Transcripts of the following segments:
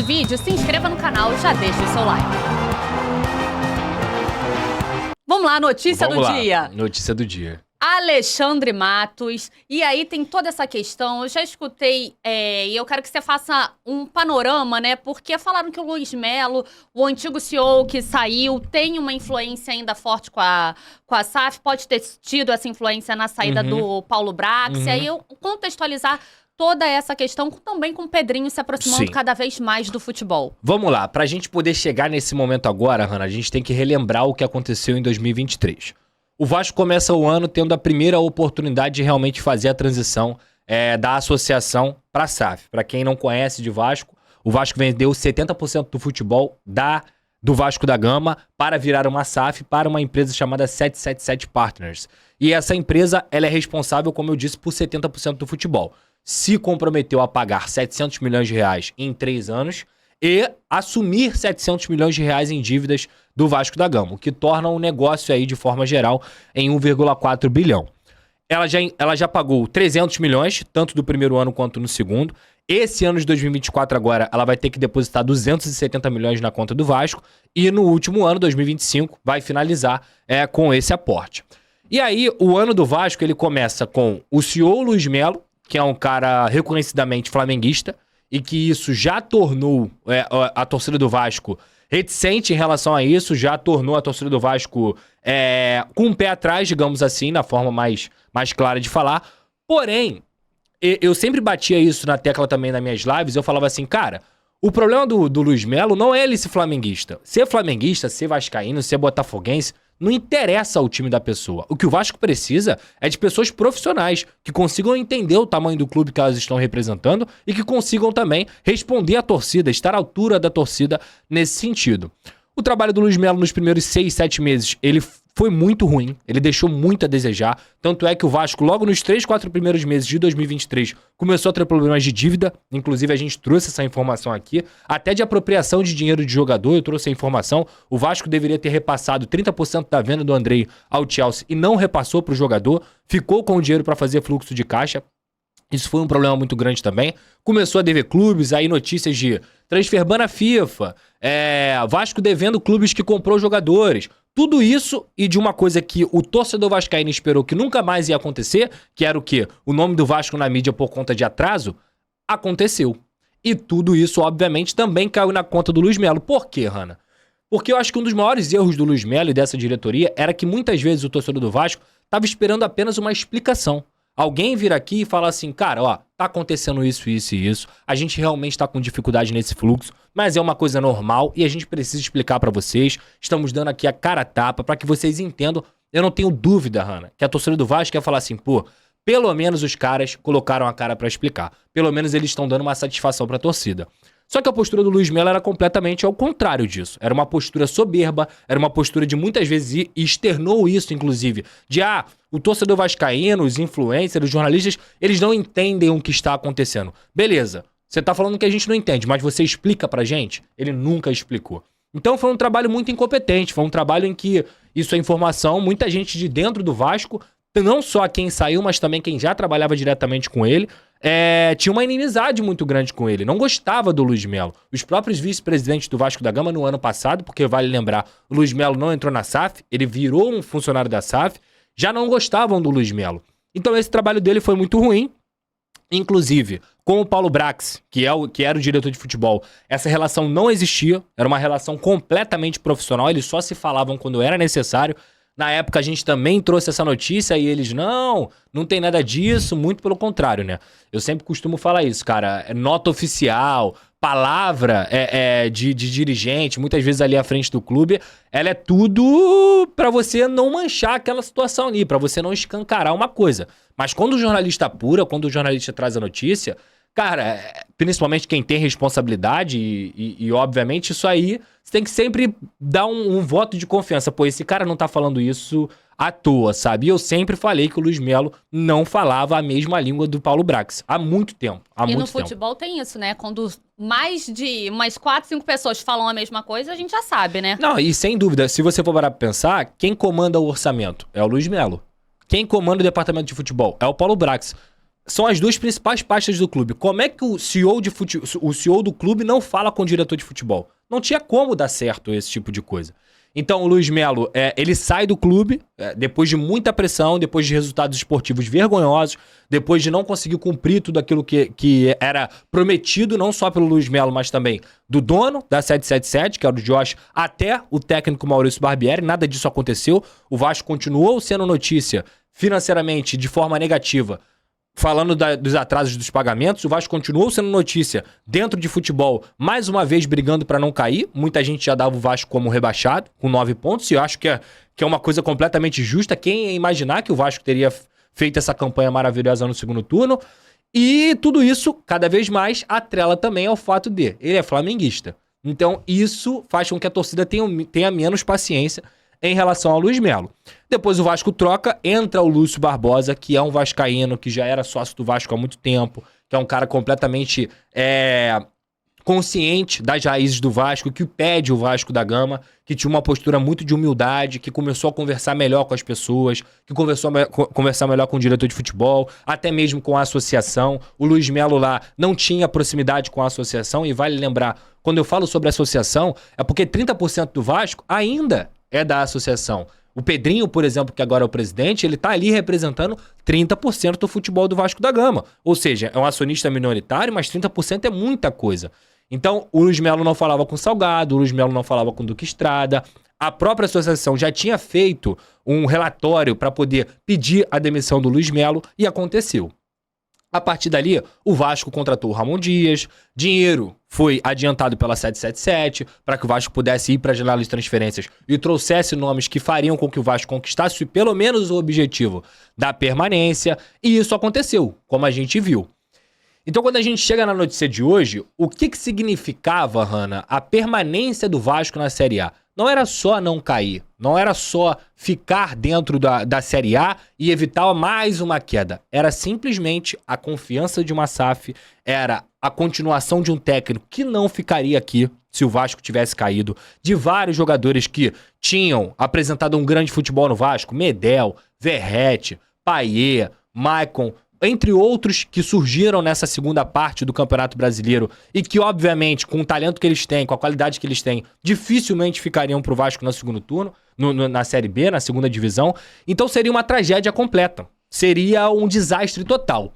vídeo, se inscreva no canal e já deixa o seu like. Vamos lá, notícia do dia. Notícia do dia. Alexandre Matos, e aí tem toda essa questão, eu já escutei, e eu quero que você faça um panorama, né, porque falaram que o Luiz Melo, o antigo CEO que saiu, tem uma influência ainda forte com a SAF, pode ter tido essa influência na saída do Paulo Brax, e aí eu contextualizar toda essa questão também com o Pedrinho se aproximando cada vez mais do futebol. Vamos lá, pra gente poder chegar nesse momento agora, Hanna, a gente tem que relembrar o que aconteceu em 2023. O Vasco começa o ano tendo a primeira oportunidade de realmente fazer a transição da associação para a SAF. Para quem não conhece de Vasco, o Vasco vendeu 70% do futebol do Vasco da Gama para virar uma SAF para uma empresa chamada 777 Partners. E essa empresa ela é responsável, como eu disse, por 70% do futebol. Se comprometeu a pagar 700 milhões de reais em 3 anos e assumir 700 milhões de reais em dívidas do Vasco da Gama, o que torna o negócio aí, de forma geral, em 1,4 bilhão. Ela já pagou 300 milhões, tanto do primeiro ano quanto no segundo. Esse ano de 2024 agora, ela vai ter que depositar 270 milhões na conta do Vasco e no último ano, 2025, vai finalizar com esse aporte. E aí, o ano do Vasco, ele começa com o CEO Luiz Melo, que é um cara reconhecidamente flamenguista, e que isso já tornou a torcida do Vasco reticente em relação a isso, já tornou a torcida do Vasco com um pé atrás, digamos assim, na forma mais clara de falar. Porém, eu sempre batia isso na tecla também nas minhas lives, eu falava assim, cara, o problema do Luiz Melo não é ele ser flamenguista. Ser flamenguista, ser vascaíno, ser botafoguense, não interessa ao time da pessoa. O que o Vasco precisa é de pessoas profissionais que consigam entender o tamanho do clube que elas estão representando e que consigam também responder à torcida, estar à altura da torcida nesse sentido. O trabalho do Luiz Melo nos primeiros 6, 7 meses, ele foi muito ruim, ele deixou muito a desejar, tanto é que o Vasco, logo nos 3, 4 primeiros meses de 2023, começou a ter problemas de dívida, inclusive a gente trouxe essa informação aqui, até de apropriação de dinheiro de jogador, eu trouxe a informação, o Vasco deveria ter repassado 30% da venda do Andrei ao Chelsea e não repassou para o jogador, ficou com o dinheiro para fazer fluxo de caixa. Isso foi um problema muito grande também. Começou a dever clubes, aí notícias de transfer ban na FIFA, Vasco devendo clubes que comprou jogadores. Tudo isso e de uma coisa que o torcedor vascaíno esperou que nunca mais ia acontecer, que era o quê? O nome do Vasco na mídia por conta de atraso, aconteceu. E tudo isso, obviamente, também caiu na conta do Luiz Melo. Por quê, Hanna? Porque eu acho que um dos maiores erros do Luiz Melo e dessa diretoria era que muitas vezes o torcedor do Vasco estava esperando apenas uma explicação. Alguém vir aqui e falar assim, cara, ó, tá acontecendo isso, isso e isso, a gente realmente tá com dificuldade nesse fluxo, mas é uma coisa normal e a gente precisa explicar pra vocês, estamos dando aqui a cara a tapa pra que vocês entendam. Eu não tenho dúvida, Hanna, que a torcida do Vasco quer falar assim, pô, pelo menos os caras colocaram a cara pra explicar, pelo menos eles estão dando uma satisfação pra torcida. Só que a postura do Luiz Melo era completamente ao contrário disso. Era uma postura soberba, era uma postura de muitas vezes, e externou isso, inclusive, de o torcedor vascaíno, os influencers, os jornalistas, eles não entendem o que está acontecendo. Beleza, você tá falando que a gente não entende, mas você explica pra gente? Ele nunca explicou. Então foi um trabalho muito incompetente, foi um trabalho em que isso é informação, muita gente de dentro do Vasco, não só quem saiu, mas também quem já trabalhava diretamente com ele, tinha uma inimizade muito grande com ele, não gostava do Luiz Melo. Os próprios vice-presidentes do Vasco da Gama no ano passado, porque vale lembrar, o Luiz Melo não entrou na SAF, ele virou um funcionário da SAF, já não gostavam do Luiz Melo. Então esse trabalho dele foi muito ruim, inclusive com o Paulo Brax, que era o diretor de futebol, essa relação não existia, era uma relação completamente profissional, eles só se falavam quando era necessário. Na época a gente também trouxe essa notícia e eles, não tem nada disso, muito pelo contrário, né? Eu sempre costumo falar isso, cara, nota oficial, palavra de dirigente, muitas vezes ali à frente do clube, ela é tudo pra você não manchar aquela situação ali, pra você não escancarar uma coisa. Mas quando o jornalista apura, quando o jornalista traz a notícia, cara, principalmente quem tem responsabilidade e obviamente isso aí, você tem que sempre dar um voto de confiança. Pô, esse cara não tá falando isso à toa, sabe? E eu sempre falei que o Luiz Melo não falava a mesma língua do Paulo Brax. Há muito tempo. E no futebol tem isso, né? Quando mais de umas 4, 5 pessoas falam a mesma coisa, a gente já sabe, né? Não, e sem dúvida, se você for parar pra pensar, quem comanda o orçamento é o Luiz Melo. Quem comanda o departamento de futebol é o Paulo Brax. são as duas principais pastas do clube. Como é que o CEO do clube não fala com o diretor de futebol? Não tinha como dar certo esse tipo de coisa. Então o Luiz Melo, ele sai do clube depois de muita pressão, depois de resultados esportivos vergonhosos, depois de não conseguir cumprir tudo aquilo que era prometido, não só pelo Luiz Melo, mas também do dono da 777, que era o Josh, até o técnico Maurício Barbieri. Nada disso aconteceu. O Vasco continuou sendo notícia financeiramente de forma negativa, falando dos atrasos dos pagamentos. O Vasco continuou sendo notícia dentro de futebol, mais uma vez brigando para não cair. Muita gente já dava o Vasco como rebaixado, com 9 pontos, e eu acho que é uma coisa completamente justa. Quem ia imaginar que o Vasco teria feito essa campanha maravilhosa no segundo turno? E tudo isso, cada vez mais, atrela também ao fato de ele é flamenguista. Então isso faz com que a torcida tenha menos paciência em relação ao Luiz Melo. Depois o Vasco troca, entra o Lúcio Barbosa, que é um vascaíno, que já era sócio do Vasco há muito tempo, que é um cara completamente consciente das raízes do Vasco, que pede o Vasco da Gama, que tinha uma postura muito de humildade, que começou a conversar melhor com as pessoas, que começou a conversar melhor com o diretor de futebol, até mesmo com a associação. O Luiz Melo lá não tinha proximidade com a associação, e vale lembrar, quando eu falo sobre associação, é porque 30% do Vasco ainda é da associação. O Pedrinho, por exemplo, que agora é o presidente, ele tá ali representando 30% do futebol do Vasco da Gama. Ou seja, é um acionista minoritário, mas 30% é muita coisa. Então, o Luiz Melo não falava com o Salgado, o Luiz Melo não falava com o Duque Estrada. A própria associação já tinha feito um relatório para poder pedir a demissão do Luiz Melo, e aconteceu. A partir dali, o Vasco contratou o Ramon Dias, dinheiro foi adiantado pela 777 para que o Vasco pudesse ir para a janela de transferências e trouxesse nomes que fariam com que o Vasco conquistasse pelo menos o objetivo da permanência, e isso aconteceu, como a gente viu. Então, quando a gente chega na notícia de hoje, o que significava, Hanna, a permanência do Vasco na Série A? Não era só não cair, não era só ficar dentro da Série A e evitar mais uma queda. Era simplesmente a confiança de uma SAF, era a continuação de um técnico que não ficaria aqui se o Vasco tivesse caído, de vários jogadores que tinham apresentado um grande futebol no Vasco, Medel, Verrete, Paier, Maicon, entre outros que surgiram nessa segunda parte do Campeonato Brasileiro e que, obviamente, com o talento que eles têm, com a qualidade que eles têm, dificilmente ficariam pro Vasco no segundo turno, na Série B, na segunda divisão. Então seria uma tragédia completa. Seria um desastre total.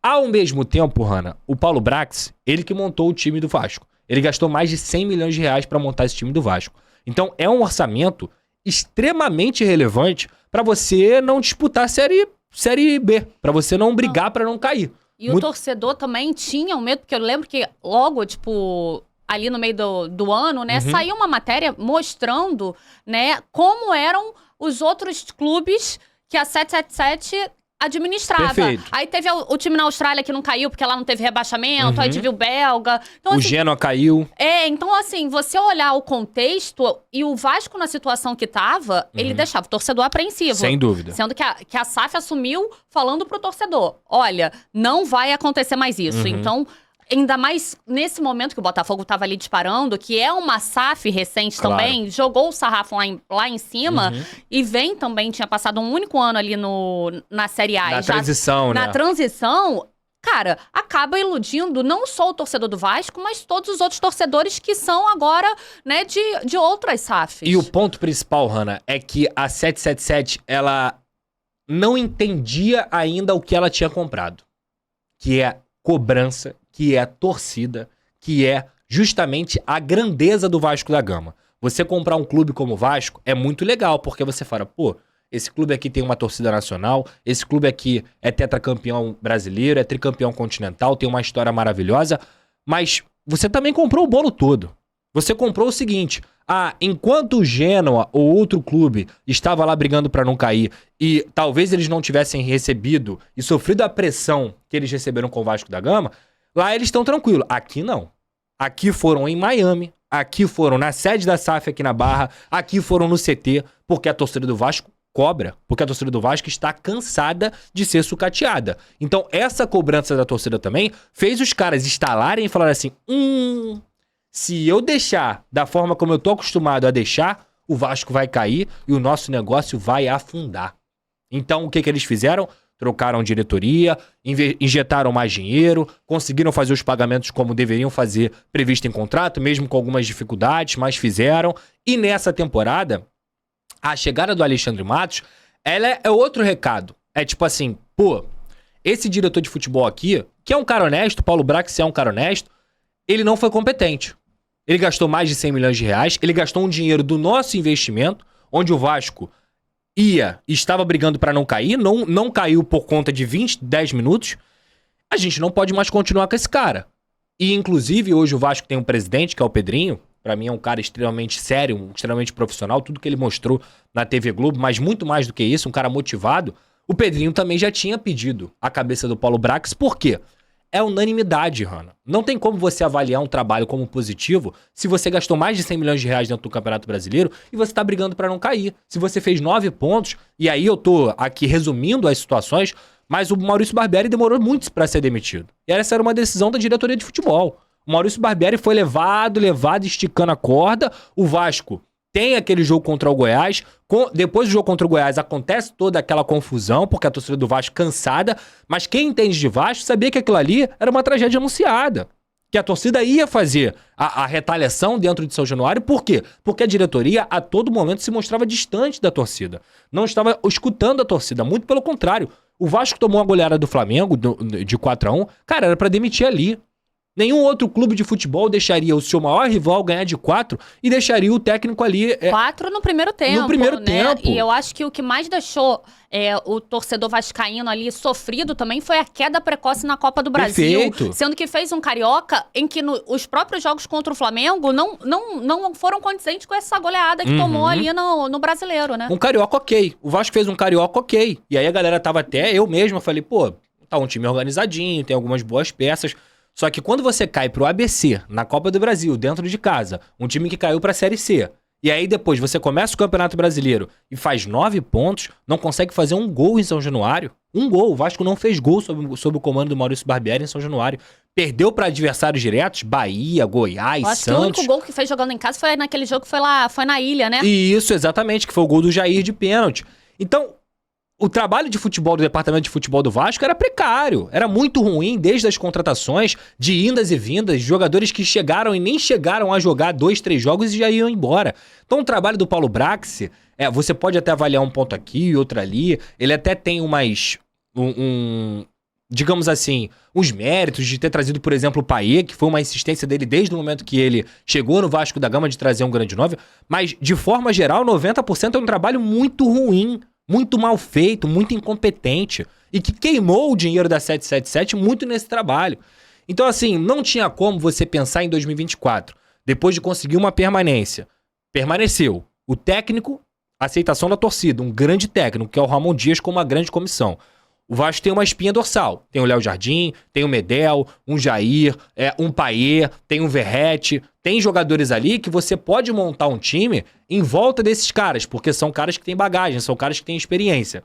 Ao mesmo tempo, Hanna, o Paulo Brax, ele que montou o time do Vasco. Ele gastou mais de 100 milhões de reais para montar esse time do Vasco. Então é um orçamento extremamente relevante para você não disputar Série B, pra você não brigar pra não cair. E o torcedor também tinha um medo, porque eu lembro que logo, tipo, ali no meio do ano, né, saiu uma matéria mostrando, né, como eram os outros clubes que a 777 administrava. Perfeito. Aí teve o time na Austrália que não caiu porque lá não teve rebaixamento, aí teve o belga. Então, o assim, Genoa caiu. Então assim, você olhar o contexto e o Vasco na situação que tava, ele deixava o torcedor apreensivo. Sem dúvida. Sendo que a SAF assumiu falando pro torcedor, olha, não vai acontecer mais isso. Então, ainda mais nesse momento que o Botafogo tava ali disparando, que é uma SAF recente também, jogou o sarrafo lá em cima e vem também, tinha passado um único ano ali na Série A. Na transição, né? Na transição, cara, acaba iludindo não só o torcedor do Vasco, mas todos os outros torcedores que são agora, né, de outras SAFs. E o ponto principal, Hanna, é que a 777, ela não entendia ainda o que ela tinha comprado. Que é cobrança, que é torcida, que é justamente a grandeza do Vasco da Gama. Você comprar um clube como o Vasco é muito legal, porque você fala, pô, esse clube aqui tem uma torcida nacional, esse clube aqui é tetracampeão brasileiro, é tricampeão continental, tem uma história maravilhosa, mas você também comprou o bolo todo. Você comprou o seguinte, enquanto o Genoa ou outro clube estava lá brigando para não cair e talvez eles não tivessem recebido e sofrido a pressão que eles receberam com o Vasco da Gama, lá eles estão tranquilos. Aqui não. Aqui foram em Miami, aqui foram na sede da SAF aqui na Barra, aqui foram no CT, porque a torcida do Vasco cobra, porque a torcida do Vasco está cansada de ser sucateada. Então essa cobrança da torcida também fez os caras estalarem e falarem assim, se eu deixar da forma como eu tô acostumado a deixar, o Vasco vai cair e o nosso negócio vai afundar. Então o que eles fizeram? trocaram diretoria, injetaram mais dinheiro, conseguiram fazer os pagamentos como deveriam fazer previsto em contrato, mesmo com algumas dificuldades, mas fizeram. E nessa temporada, a chegada do Alexandre Matos, ela é outro recado. É tipo assim, pô, esse diretor de futebol aqui, que é um cara honesto, Paulo Brax é um cara honesto, ele não foi competente. Ele gastou mais de 100 milhões de reais, ele gastou um dinheiro do nosso investimento, onde o Vasco estava brigando para não cair, não caiu por conta de 10 minutos. A gente não pode mais continuar com esse cara. E, inclusive, hoje o Vasco tem um presidente, que é o Pedrinho. Pra mim é um cara extremamente sério, extremamente profissional, tudo que ele mostrou na TV Globo, mas muito mais do que isso, um cara motivado. O Pedrinho também já tinha pedido a cabeça do Paulo Brax. Por quê? É unanimidade, Hanna. Não tem como você avaliar um trabalho como positivo se você gastou mais de 100 milhões de reais dentro do Campeonato Brasileiro e você tá brigando pra não cair. Se você fez 9 pontos, e aí eu tô aqui resumindo as situações, mas o Maurício Barbieri demorou muito pra ser demitido. E essa era uma decisão da diretoria de futebol. O Maurício Barbieri foi levado, esticando a corda. O Vasco tem aquele jogo contra o Goiás. Depois do jogo contra o Goiás acontece toda aquela confusão, porque a torcida do Vasco cansada. Mas quem entende de Vasco sabia que aquilo ali era uma tragédia anunciada. Que a torcida ia fazer a retaliação dentro de São Januário. Por quê? Porque a diretoria a todo momento se mostrava distante da torcida. Não estava escutando a torcida, muito pelo contrário. O Vasco tomou uma goleada do Flamengo de 4-1. Cara, era pra demitir ali. Nenhum outro clube de futebol deixaria o seu maior rival ganhar de 4 e deixaria o técnico ali... 4 no primeiro tempo, no primeiro tempo. E eu acho que o que mais deixou o torcedor vascaíno ali sofrido também foi a queda precoce na Copa do Brasil. Perfeito. Sendo que fez um Carioca em que os próprios jogos contra o Flamengo não foram condizentes com essa goleada que tomou ali no Brasileiro, né? Um Carioca ok. O Vasco fez um Carioca ok. E aí a galera tava até... Eu mesmo falei, pô, tá um time organizadinho, tem algumas boas peças... Só que quando você cai pro ABC, na Copa do Brasil, dentro de casa, um time que caiu pra Série C, e aí depois você começa o Campeonato Brasileiro e faz 9 pontos, não consegue fazer um gol em São Januário. Um gol. O Vasco não fez gol sob o comando do Maurício Barbieri em São Januário. Perdeu pra adversários diretos, Bahia, Goiás, Eu acho Santos. que o único gol que fez jogando em casa foi naquele jogo que foi na ilha, né? Isso, exatamente, que foi o gol do Jair de pênalti. Então... O trabalho de futebol do departamento de futebol do Vasco era precário, era muito ruim desde as contratações, de indas e vindas, jogadores que chegaram e nem chegaram a jogar 2, 3 jogos e já iam embora. Então o trabalho do Paulo Brax, você pode até avaliar um ponto aqui e outro ali, ele até tem digamos assim, uns méritos de ter trazido, por exemplo, o Payet, que foi uma insistência dele desde o momento que ele chegou no Vasco da Gama de trazer um grande nove, mas de forma geral, 90% é um trabalho muito ruim, muito mal feito, muito incompetente e que queimou o dinheiro da 777 muito nesse trabalho. Então, assim, não tinha como você pensar em 2024, depois de conseguir uma permanência. Permaneceu o técnico, aceitação da torcida, um grande técnico, que é o Ramon Dias, com uma grande comissão. O Vasco tem uma espinha dorsal. Tem o Léo Jardim, tem o Medel, um Jair, um Payet, tem um Verrete. Tem jogadores ali que você pode montar um time em volta desses caras, porque são caras que têm bagagem, são caras que têm experiência.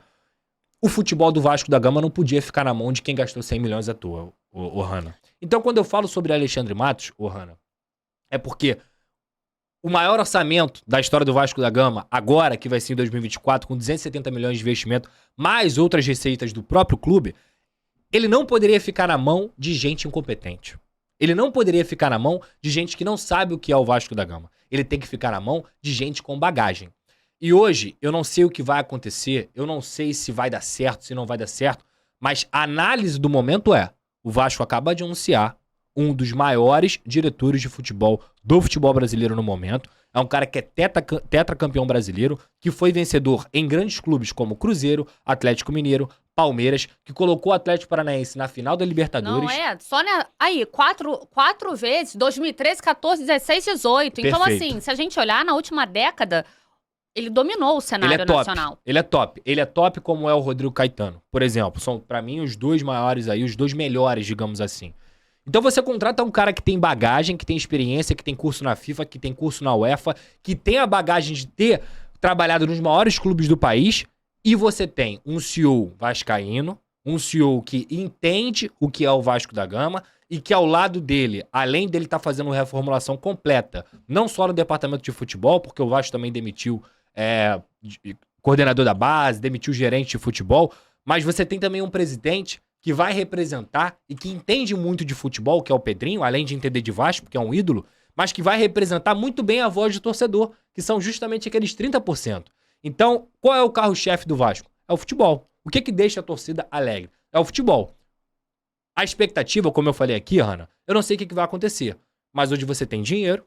O futebol do Vasco da Gama não podia ficar na mão de quem gastou 100 milhões à toa, o Hanna. Então, quando eu falo sobre Alexandre Matos, o Hanna, é porque o maior orçamento da história do Vasco da Gama, agora que vai ser em 2024, com 270 milhões de investimento, mais outras receitas do próprio clube, ele não poderia ficar na mão de gente incompetente. Ele não poderia ficar na mão de gente que não sabe o que é o Vasco da Gama. Ele tem que ficar na mão de gente com bagagem. E hoje, eu não sei o que vai acontecer, eu não sei se vai dar certo, se não vai dar certo, mas a análise do momento o Vasco acaba de anunciar um dos maiores diretores de futebol do futebol brasileiro no momento. É um cara que é tetracampeão brasileiro, que foi vencedor em grandes clubes como Cruzeiro, Atlético Mineiro, Palmeiras, que colocou o Atlético Paranaense na final da Libertadores. Não, só aí, quatro vezes, 2013, 14, 16, 18. Então, Perfeito. assim, se a gente olhar na última década, ele dominou o cenário nacional. Ele é top. Ele é top como é o Rodrigo Caetano. Por exemplo, são pra mim os dois maiores aí, os dois melhores, digamos assim. Então você contrata um cara que tem bagagem, que tem experiência, que tem curso na FIFA, que tem curso na UEFA, que tem a bagagem de ter trabalhado nos maiores clubes do país, e você tem um CEO vascaíno, um CEO que entende o que é o Vasco da Gama e que ao lado dele, além dele estar fazendo uma reformulação completa, não só no departamento de futebol, porque o Vasco também demitiu coordenador da base, demitiu gerente de futebol, Mas você tem também um presidente que vai representar e que entende muito de futebol, que é o Pedrinho, além de entender de Vasco, que é um ídolo, mas que vai representar muito bem a voz do torcedor, que são justamente aqueles 30%. Então, qual é o carro-chefe do Vasco? É o futebol. O que deixa a torcida alegre? É o futebol. A expectativa, como eu falei aqui, Hanna, eu não sei o que vai acontecer, mas hoje você tem dinheiro,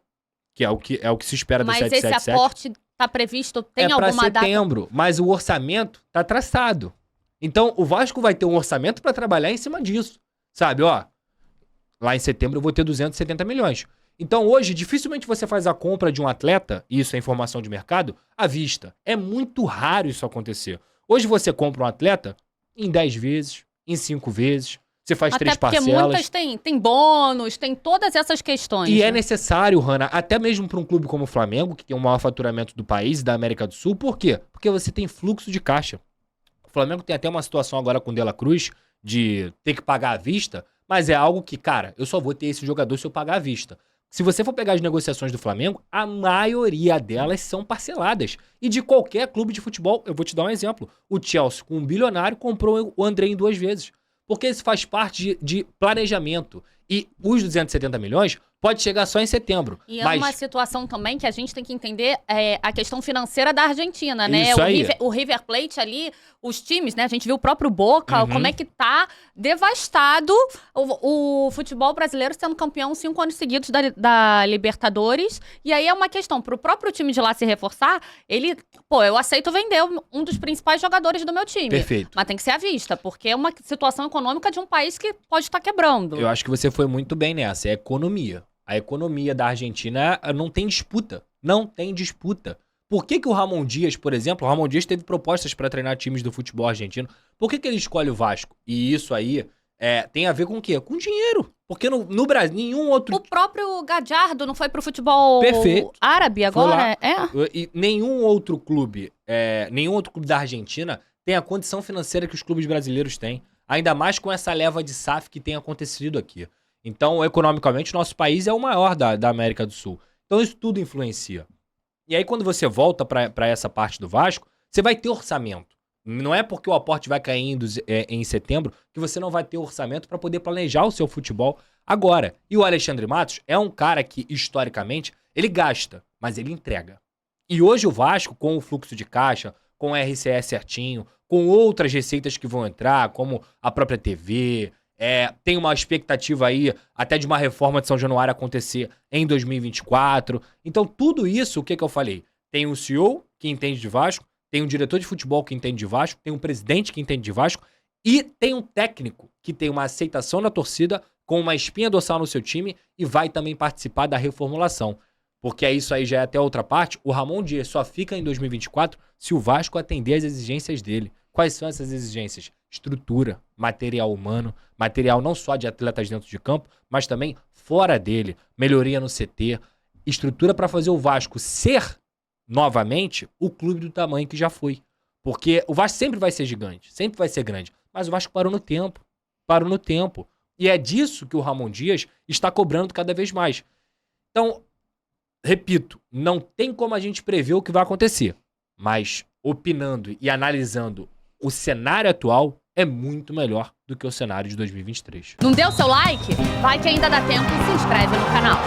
que é o que se espera do 777. Mas esse aporte está previsto, tem alguma data? É para setembro, mas o orçamento está traçado. Então, o Vasco vai ter um orçamento para trabalhar em cima disso. Sabe, ó, lá em setembro eu vou ter 270 milhões. Então, hoje, dificilmente você faz a compra de um atleta, e isso é informação de mercado, à vista. É muito raro isso acontecer. Hoje você compra um atleta em 10 vezes, em 5 vezes, você faz 3 parcelas. Até porque muitas tem bônus, tem todas essas questões. E né? é necessário, Hanna, até mesmo para um clube como o Flamengo, que tem o maior faturamento do país e da América do Sul. Por quê? Porque você tem fluxo de caixa. O Flamengo tem até uma situação agora com o De La Cruz de ter que pagar à vista, mas é algo que, cara, eu só vou ter esse jogador se eu pagar à vista. Se você for pegar as negociações do Flamengo, a maioria delas são parceladas. E de qualquer clube de futebol, eu vou te dar um exemplo. O Chelsea, com um bilionário, comprou o André em 2 vezes. Porque isso faz parte de planejamento. E os 270 milhões pode chegar só em setembro. E é uma situação também que a gente tem que entender a questão financeira da Argentina, né? Isso aí. O River Plate ali, os times, né? A gente viu o próprio Boca, como é que tá devastado o futebol brasileiro sendo campeão 5 anos seguidos da Libertadores. E aí é uma questão, pro próprio time de lá se reforçar, eu aceito vender um dos principais jogadores do meu time. Perfeito. Mas tem que ser à vista, porque é uma situação econômica de um país que pode estar quebrando. Eu acho que você foi muito bem nessa, é economia. A economia da Argentina não tem disputa. Não tem disputa. Por que o Ramon Dias, por exemplo, o Ramon Dias teve propostas para treinar times do futebol argentino. Por que ele escolhe o Vasco? E isso aí tem a ver com o quê? Com dinheiro. Porque no Brasil, nenhum outro... O próprio Gadiardo não foi pro futebol árabe agora? E nenhum outro clube da Argentina tem a condição financeira que os clubes brasileiros têm. Ainda mais com essa leva de SAF que tem acontecido aqui. Então, economicamente, nosso país é o maior da América do Sul. Então, isso tudo influencia. E aí, quando você volta para essa parte do Vasco, você vai ter orçamento. Não é porque o aporte vai cair em setembro que você não vai ter orçamento para poder planejar o seu futebol agora. E o Alexandre Matos é um cara que, historicamente, ele gasta, mas ele entrega. E hoje o Vasco, com o fluxo de caixa, com o RCE certinho, com outras receitas que vão entrar, como a própria TV... tem uma expectativa aí até de uma reforma de São Januário acontecer em 2024. Então, tudo isso, o que eu falei? Tem um CEO que entende de Vasco, tem um diretor de futebol que entende de Vasco, tem um presidente que entende de Vasco e tem um técnico que tem uma aceitação da torcida com uma espinha dorsal no seu time e vai também participar da reformulação. Porque isso aí já é até outra parte. O Ramon Dias só fica em 2024 se o Vasco atender às exigências dele. Quais são essas exigências? Estrutura, material humano, material não só de atletas dentro de campo, mas também fora dele, melhoria no CT, estrutura para fazer o Vasco ser, novamente, o clube do tamanho que já foi. Porque o Vasco sempre vai ser gigante, sempre vai ser grande, mas o Vasco parou no tempo. E é disso que o Ramon Dias está cobrando cada vez mais. Então, repito, não tem como a gente prever o que vai acontecer, mas opinando e analisando o cenário atual, é muito melhor do que o cenário de 2023. Não deu seu like? Vai que ainda dá tempo e se inscreve no canal.